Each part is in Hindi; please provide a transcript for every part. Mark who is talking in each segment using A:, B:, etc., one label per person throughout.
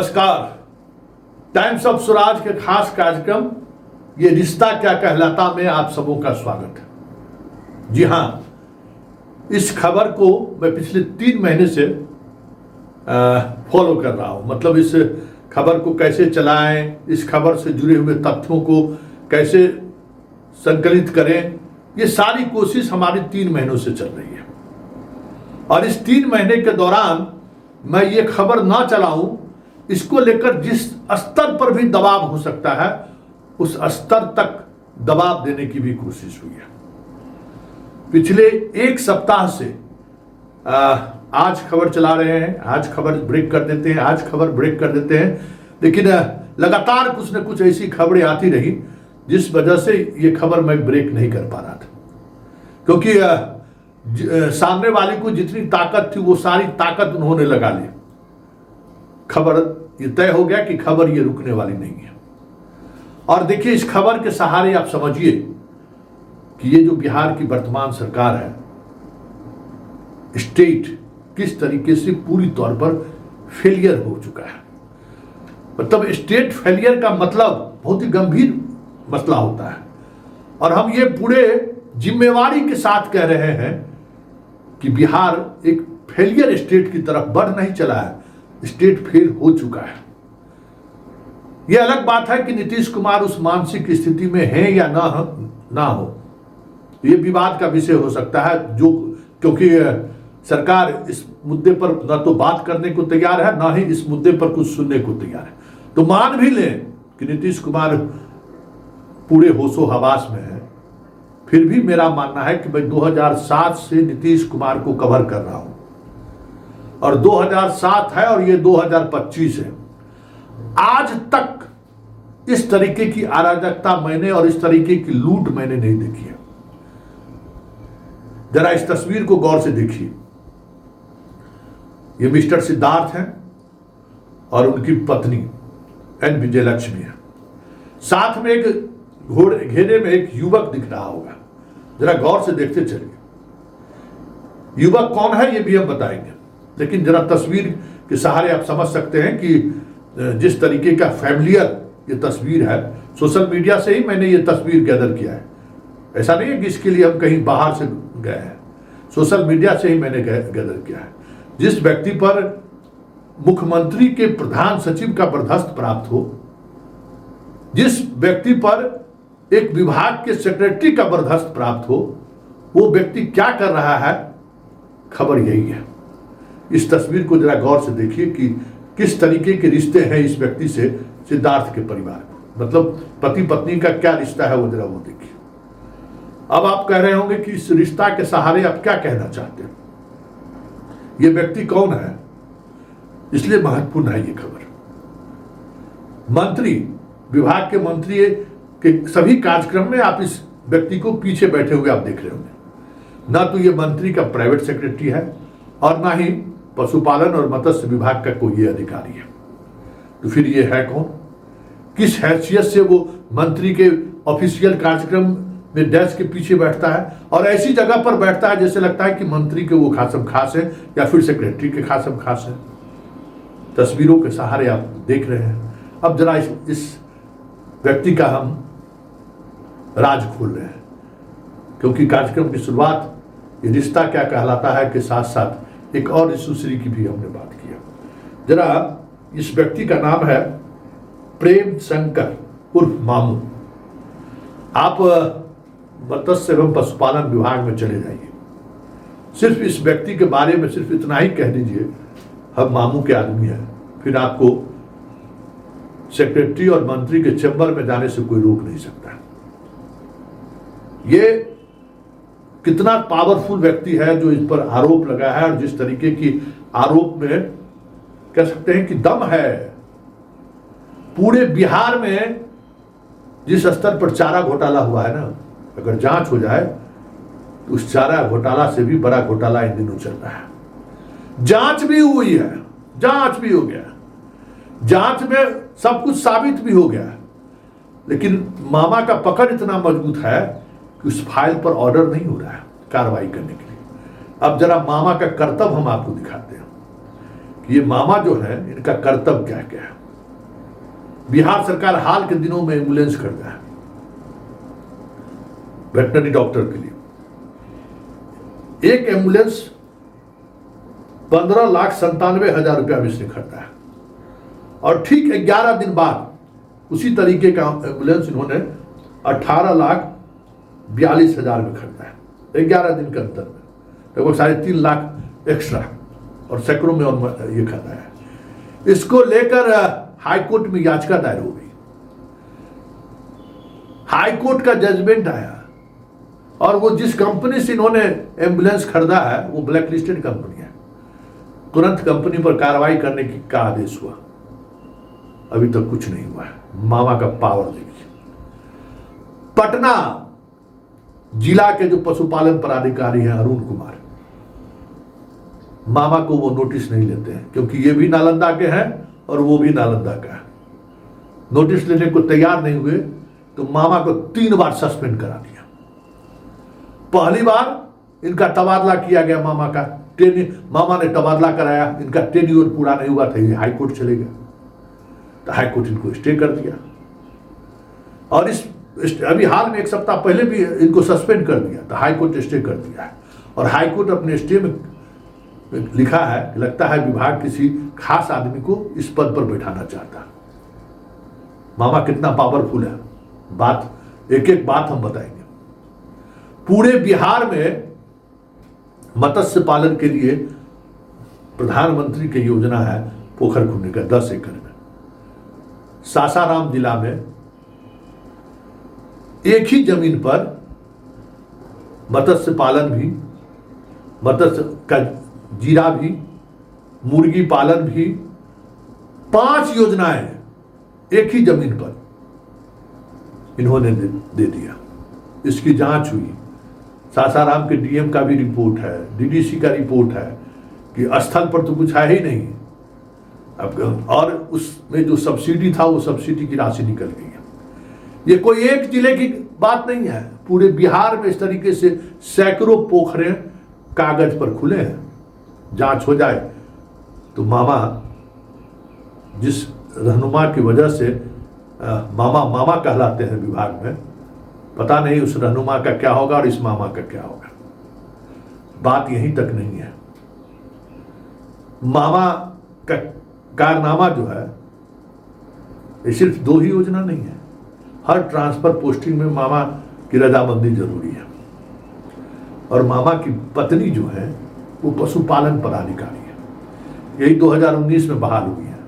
A: नमस्कार। टाइम्स ऑफ स्वराज के खास कार्यक्रम ये रिश्ता क्या कहलाता में आप सबों का स्वागत है। जी हां, इस खबर को मैं पिछले 3 महीने से फॉलो कर रहा हूं। मतलब इस खबर को कैसे चलाएं, इस खबर से जुड़े हुए तथ्यों को कैसे संकलित करें, ये सारी कोशिश हमारी 3 महीनों से चल रही है। और इस 3 महीने के दौरान मैं ये खबर ना चलाऊं, इसको लेकर जिस स्तर पर भी दबाव हो सकता है उस स्तर तक दबाव देने की भी कोशिश हुई है। पिछले 1 सप्ताह से आज खबर चला रहे हैं, आज खबर ब्रेक कर देते हैं, आज खबर ब्रेक कर देते हैं, लेकिन लगातार कुछ न कुछ ऐसी खबरें आती रही जिस वजह से ये खबर मैं ब्रेक नहीं कर पा रहा था। क्योंकि सामने वाले को जितनी ताकत थी वो सारी ताकत उन्होंने लगा ली। खबर ये तय हो गया कि खबर ये रुकने वाली नहीं है। और देखिए, इस खबर के सहारे आप समझिए कि ये जो बिहार की वर्तमान सरकार है, स्टेट किस तरीके से पूरी तौर पर फेलियर हो चुका है। मतलब स्टेट फेलियर का मतलब बहुत ही गंभीर मसला होता है। और हम ये पूरे जिम्मेवारी के साथ कह रहे हैं कि बिहार एक फेलियर स्टेट की तरफ बढ़ नहीं चला है, स्टेट फेल हो चुका है। यह अलग बात है कि नीतीश कुमार उस मानसिक स्थिति में है या ना हो, यह विवाद का विषय हो सकता है। क्योंकि सरकार इस मुद्दे पर न तो बात करने को तैयार है, ना ही इस मुद्दे पर कुछ सुनने को तैयार है। तो मान भी लें कि नीतीश कुमार पूरे होशो हवास में है, फिर भी मेरा मानना है कि मैं 2007 से नीतीश कुमार को कवर कर रहा हूं। और 2007 है और ये 2025 है। आज तक इस तरीके की अराजकता मैंने और इस तरीके की लूट मैंने नहीं देखी है। जरा इस तस्वीर को गौर से देखिए। ये मिस्टर सिद्धार्थ हैं और उनकी पत्नी एन विजयलक्ष्मी है। साथ में एक घेरे में एक युवक दिख रहा होगा। जरा गौर से देखते चलिए। युवक कौन है ये भी हम बताएंगे, लेकिन जरा तस्वीर के सहारे आप समझ सकते हैं कि जिस तरीके का फैमिलियर ये तस्वीर है। सोशल मीडिया से ही मैंने ये तस्वीर गैदर किया है। ऐसा नहीं है कि इसके लिए हम कहीं बाहर से गए हैं, सोशल मीडिया से ही मैंने गैदर किया है। जिस व्यक्ति पर मुख्यमंत्री के प्रधान सचिव का बर्खास्त प्राप्त हो, जिस व्यक्ति पर एक विभाग के सेक्रेटरी का बर्खास्त प्राप्त हो, वो व्यक्ति क्या कर रहा है, खबर यही है। इस तस्वीर को जरा गौर से देखिए कि किस तरीके के रिश्ते हैं इस व्यक्ति से सिद्धार्थ के परिवार को। मतलब पति पत्नी का क्या रिश्ता है, वो जरा वो देखिए। अब आप कह रहे होंगे कि इस रिश्ता के सहारे आप क्या कहना चाहते हैं, ये व्यक्ति कौन है, इसलिए महत्वपूर्ण है ये खबर। मंत्री, विभाग के मंत्री के सभी कार्यक्रम में आप इस व्यक्ति को पीछे बैठे हुए आप देख रहे होंगे। ना तो ये मंत्री का प्राइवेट सेक्रेटरी है और ना ही पशुपालन और मत्स्य विभाग का कोई अधिकारी है। तो फिर ये है कौन, किस हैसियत से वो मंत्री के ऑफिशियल कार्यक्रम में डेस्क के पीछे बैठता है और ऐसी जगह पर बैठता है जैसे लगता है कि मंत्री के वो खासम खास है या फिर सेक्रेटरी के खासम खास है। तस्वीरों के सहारे आप देख रहे हैं। अब जरा इस व्यक्ति का हम राज खोल रहे हैं, क्योंकि कार्यक्रम की शुरुआत ये रिश्ता क्या कहलाता है के साथ साथ एक और सुश्री की भी हमने बात किया। जरा इस व्यक्ति का नाम है प्रेम शंकर उर्फ मामू। आप मत्स्य एवं पशुपालन विभाग में चले जाइए, सिर्फ इस व्यक्ति के बारे में सिर्फ इतना ही कह दीजिए हम मामू के आदमी हैं, फिर आपको सेक्रेटरी और मंत्री के चैम्बर में जाने से कोई रोक नहीं सकता। ये कितना पावरफुल व्यक्ति है जो इस पर आरोप लगा है, और जिस तरीके की आरोप में कह सकते हैं कि दम है। पूरे बिहार में जिस स्तर पर चारा घोटाला हुआ है ना, अगर जांच हो जाए तो उस चारा घोटाला से भी बड़ा घोटाला इन दिनों चल रहा है। जांच भी हुई है, जांच भी हो गया, जांच में सब कुछ साबित भी हो गया, लेकिन मामा का पकड़ इतना मजबूत है कि उस फाइल पर ऑर्डर नहीं हो रहा है कार्रवाई करने के लिए। अब जरा मामा का कर्तव्य हम आपको दिखाते हैं ये मामा जो है इनका कर्तव्य क्या क्या है। बिहार सरकार हाल के दिनों में एम्बुलेंस खरीदा है वेटनरी डॉक्टर के लिए। एक एम्बुलेंस 15,97,000 रुपया में इसने खरीदा है और ठीक 11 दिन बाद उसी तरीके का एम्बुलेंस इन्होंने 18,42,000 में खरीदा है। 11 दिन के अंतर में लगभग 3.5 लाख एक्स्ट्रा और सैकड़ों में और ये खाता है। इसको लेकर हाईकोर्ट में याचिका दायर हो गई। हाईकोर्ट का जजमेंट आया और वो जिस कंपनी से इन्होंने एम्बुलेंस खरीदा है वो ब्लैक लिस्टेड कंपनी है। तुरंत कंपनी पर कार्रवाई करने का आदेश हुआ। अभी तक कुछ नहीं हुआ है। मामा का पावर देखिए। पटना जिला के जो पशुपालन पदाधिकारी हैं अरुण कुमार, मामा को वो नोटिस नहीं लेते हैं क्योंकि ये भी नालंदा के हैं और वो भी नालंदा का है। नोटिस लेने को तैयार नहीं हुए तो मामा को 3 बार सस्पेंड करा दिया। पहली बार इनका तबादला किया गया मामा का, मामा ने तबादला कराया, इनका टेन्योर पूरा नहीं हुआ था, ये हाईकोर्ट चले गए तो हाईकोर्ट इनको स्टे कर दिया। और इस अभी हाल में 1 सप्ताह पहले भी इनको सस्पेंड कर दिया तो हाईकोर्ट स्टे कर दिया है। और हाईकोर्ट अपने स्टे में लिखा है कि लगता है विभाग किसी खास आदमी को इस पद पर बैठाना चाहता है। मामा कितना पावरफुल है, बात एक एक बात हम बताएंगे। पूरे बिहार में मत्स्य पालन के लिए प्रधानमंत्री की योजना है पोखर खुदने का 10 एकड़ में। सासाराम जिला में एक ही जमीन पर मत्स्य पालन भी, मत्स्य का जीरा भी, मुर्गी पालन भी, 5 योजनाएं एक ही जमीन पर इन्होंने दे दिया। इसकी जांच हुई। सासाराम के डीएम का भी रिपोर्ट है, डीडीसी का रिपोर्ट है कि स्थल पर तो कुछ है ही नहीं। अब और उसमें जो सब्सिडी था वो सब्सिडी की राशि निकल गई है। ये कोई एक जिले की बात नहीं है, पूरे बिहार में इस तरीके से सैकड़ों पोखरे कागज पर खुले हैं। जांच हो जाए तो मामा जिस रहनुमा की वजह से मामा कहलाते हैं विभाग में, पता नहीं उस रहनुमा का क्या होगा और इस मामा का क्या होगा। बात यहीं तक नहीं है। मामा का कारनामा जो है ये सिर्फ 2 ही योजना नहीं है। हर ट्रांसफर पोस्टिंग में मामा की रजामंदी जरूरी है। और मामा की पत्नी जो है वो पशुपालन पदाधिकारी है, यही 2019 में बहाल हुई है।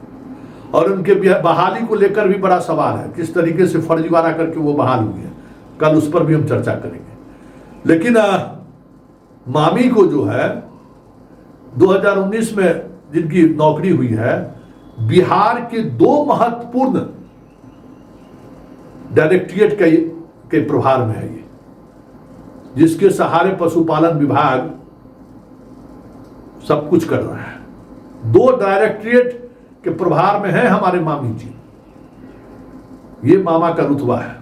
A: और उनके बहाली को लेकर भी बड़ा सवाल है, किस तरीके से फर्जीवाड़ा करके वो बहाल हुई है। कल उस पर भी हम चर्चा करेंगे। लेकिन मामी को जो है 2019 में जिनकी नौकरी हुई है, बिहार के 2 महत्वपूर्ण डायरेक्टरेट के प्रभार में है ये, जिसके सहारे पशुपालन विभाग सब कुछ कर रहा है। 2 डायरेक्टरेट के प्रभार में है हमारे मामी जी। ये मामा का रुतबा है।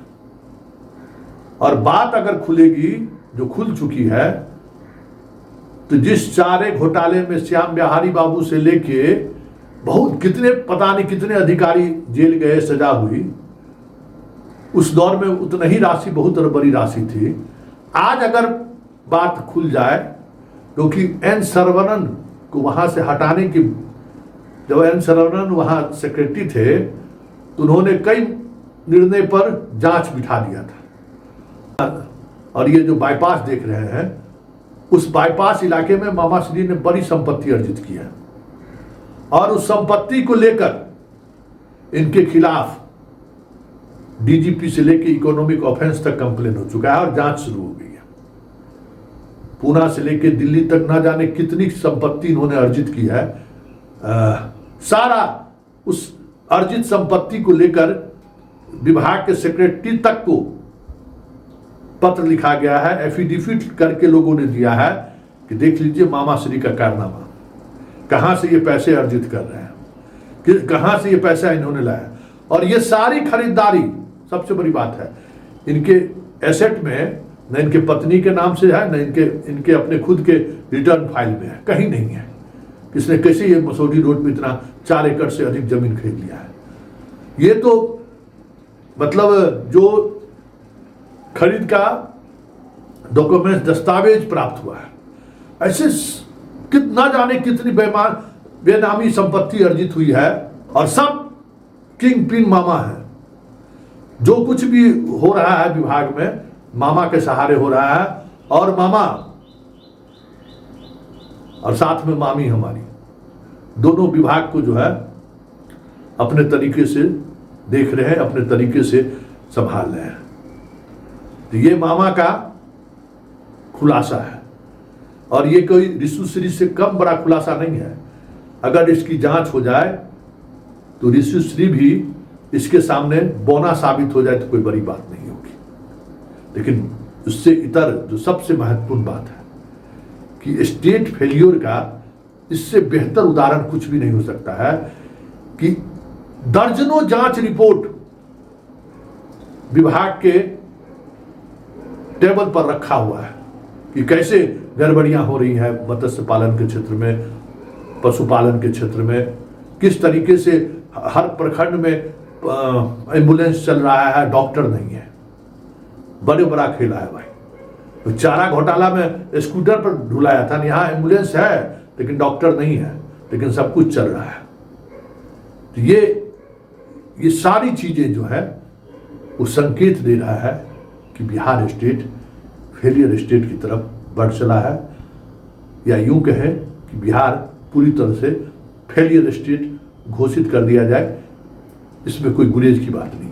A: और बात अगर खुलेगी, जो खुल चुकी है, तो जिस चारे घोटाले में श्याम बिहारी बाबू से लेके बहुत कितने पता नहीं कितने अधिकारी जेल गए, सजा हुई, उस दौर में उतना ही राशि बहुत बड़ी राशि थी। आज अगर बात खुल जाए, क्योंकि एन सरवणन को वहां से हटाने की, जब एन सरवणन वहां सेक्रेटरी थे तो उन्होंने कई निर्णय पर जांच बिठा दिया था। और ये जो बाईपास देख रहे हैं, उस बाईपास इलाके में मामा श्री ने बड़ी संपत्ति अर्जित की है और उस संपत्ति को लेकर इनके खिलाफ डीजीपी से लेकर इकोनॉमिक ऑफेंस तक कंप्लेन हो चुका है और जांच शुरू हो गई है। पूना से लेकर दिल्ली तक ना जाने कितनी संपत्ति इन्होंने अर्जित की है। सारा उस अर्जित संपत्ति को लेकर विभाग के सेक्रेटरी तक को पत्र लिखा गया है, एफिडेविट करके लोगों ने दिया है कि देख लीजिए मामा श्री का कारनामा, कहां से ये पैसे अर्जित कर रहे हैं, कि कहां से ये पैसा इन्होंने लाया। और ये सारी खरीदारी, सबसे बड़ी बात है, इनके एसेट में न इनके पत्नी के नाम से है, न इनके अपने खुद के रिटर्न फाइल में है, कहीं नहीं है। किसने कैसे ये मसौढ़ी रोड पे इतना 4 एकड़ से अधिक जमीन खरीद लिया है। ये तो मतलब जो खरीद का डॉक्यूमेंट दस्तावेज प्राप्त हुआ है, ऐसे कितना जाने कितनी बेनामी संपत्ति अर्जित हुई है, और सब किंग पिन मामा है। जो कुछ भी हो रहा है विभाग में मामा के सहारे हो रहा है, और मामा और साथ में मामी हमारी दोनों विभाग को जो है अपने तरीके से देख रहे हैं, अपने तरीके से संभाल रहे हैं। तो ये मामा का खुलासा है, और ये कोई ऋषुश्री से कम बड़ा खुलासा नहीं है। अगर इसकी जांच हो जाए तो ऋषुश्री भी इसके सामने बौना साबित हो जाए तो कोई बड़ी बात नहीं होगी। लेकिन उससे इतर जो सबसे महत्वपूर्ण बात है कि स्टेट फेल्योर का इससे बेहतर उदाहरण कुछ भी नहीं हो सकता है कि दर्जनों जांच रिपोर्ट विभाग के टेबल पर रखा हुआ है कि कैसे गड़बड़ियां हो रही है मत्स्य पालन के क्षेत्र में, पशुपालन के क्षेत्र में, किस तरीके से हर प्रखंड में एम्बुलेंस चल रहा है, डॉक्टर नहीं है। बड़े बड़ा खेला है भाई। तो चारा घोटाला में स्कूटर पर ढुलाया था, यहाँ एम्बुलेंस है लेकिन डॉक्टर नहीं है, लेकिन सब कुछ चल रहा है। तो ये सारी चीजें जो है वो संकेत दे रहा है कि बिहार स्टेट फेलियर स्टेट की तरफ बढ़ चला है, या यूं कहें कि बिहार पूरी तरह से फेलियर स्टेट घोषित कर दिया जाए, इसमें कोई गुरेज की बात नहीं।